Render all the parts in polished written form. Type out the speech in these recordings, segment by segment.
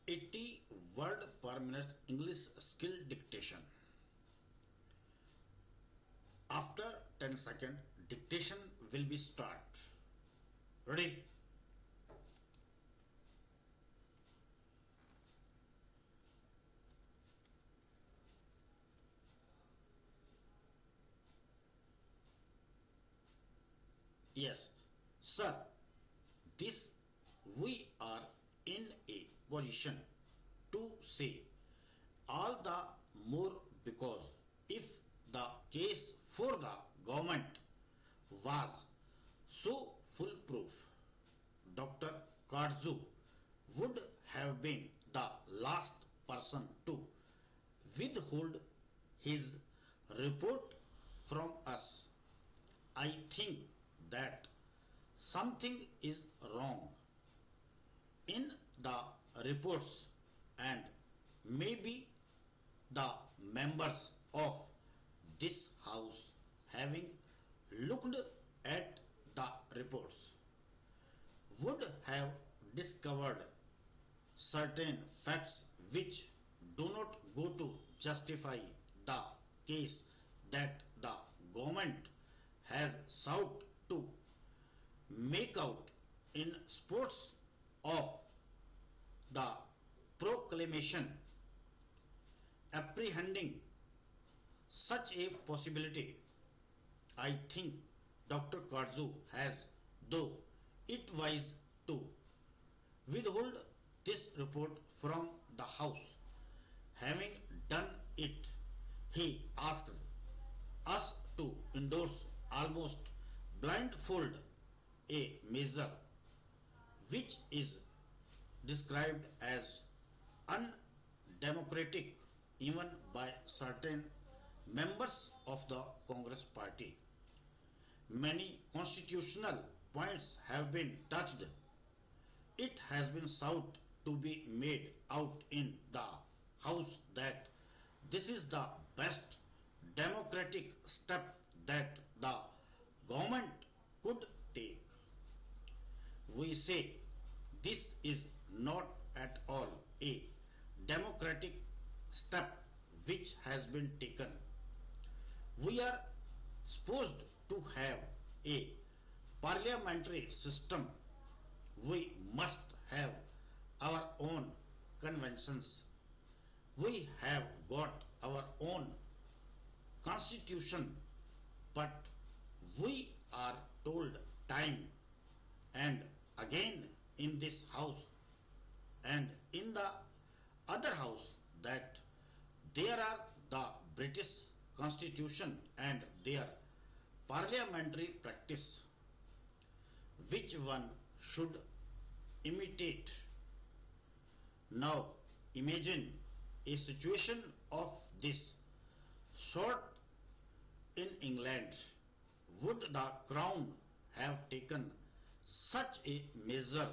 80 word per minute English skill dictation. After 10 seconds, dictation will be start. Ready? Yes, sir. This we are in a position to say all the more because if the case for the government was so foolproof, Dr. Kardzu would have been the last person to withhold his report from us. I think that something is wrong in the reports and maybe the members of this house having looked at the reports would have discovered certain facts which do not go to justify the case that the government has sought to make out in support of the proclamation. Apprehending such a possibility, I think Dr. Kardzu has, though it wise to withhold this report from the House. Having done it, he asks us to endorse almost blindfold a measure which is described as undemocratic even by certain members of the Congress party. Many constitutional points have been touched. It has been sought to be made out in the House that this is the best democratic step that the government could take. We say this is not at all a democratic step which has been taken. We are supposed to have a parliamentary system. We must have our own conventions. We have got our own constitution, but we are told time and again in this house and in the other house that there are the British constitution and their parliamentary practice. Which one should imitate? Now imagine a situation of this sort in England. Would the Crown have taken such a measure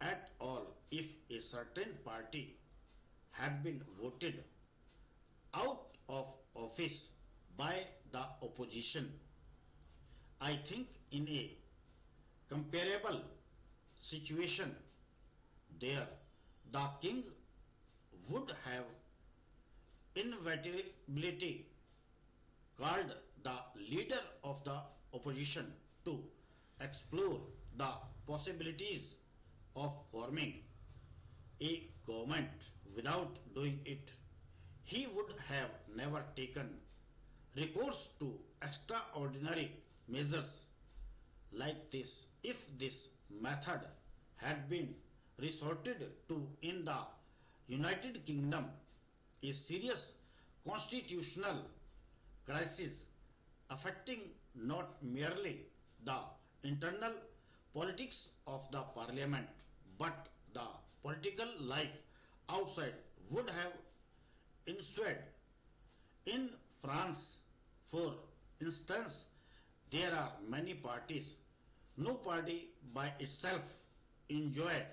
at all if a certain party had been voted out of office by the opposition? I think in a comparable situation there the king would have inevitably called the leader of the opposition to explore the possibilities of forming a government. Without doing it, he would have never taken recourse to extraordinary measures like this. If this method had been resorted to in the United Kingdom, a serious constitutional crisis affecting not merely the internal politics of the parliament but the political life outside would have ensued. In France, for instance, there are many parties. No party by itself enjoyed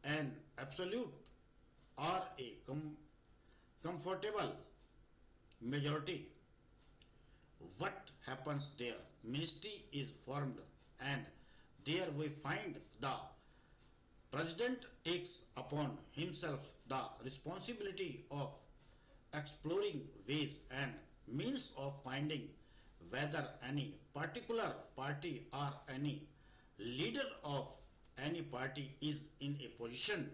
an absolute or a comfortable majority. What happens there? Ministry is formed and there we find the President takes upon himself the responsibility of exploring ways and means of finding whether any particular party or any leader of any party is in a position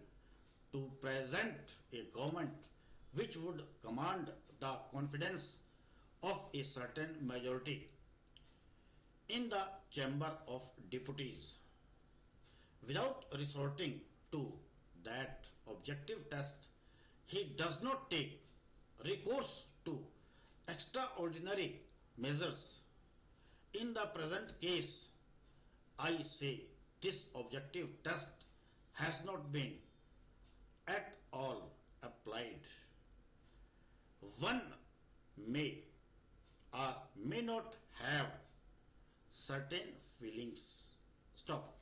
to present a government which would command the confidence of a certain majority in the Chamber of Deputies. Without resorting to that objective test, he does not take recourse to extraordinary measures. In the present case, I say this objective test has not been at all applied. One may or may not have certain feelings. Stop.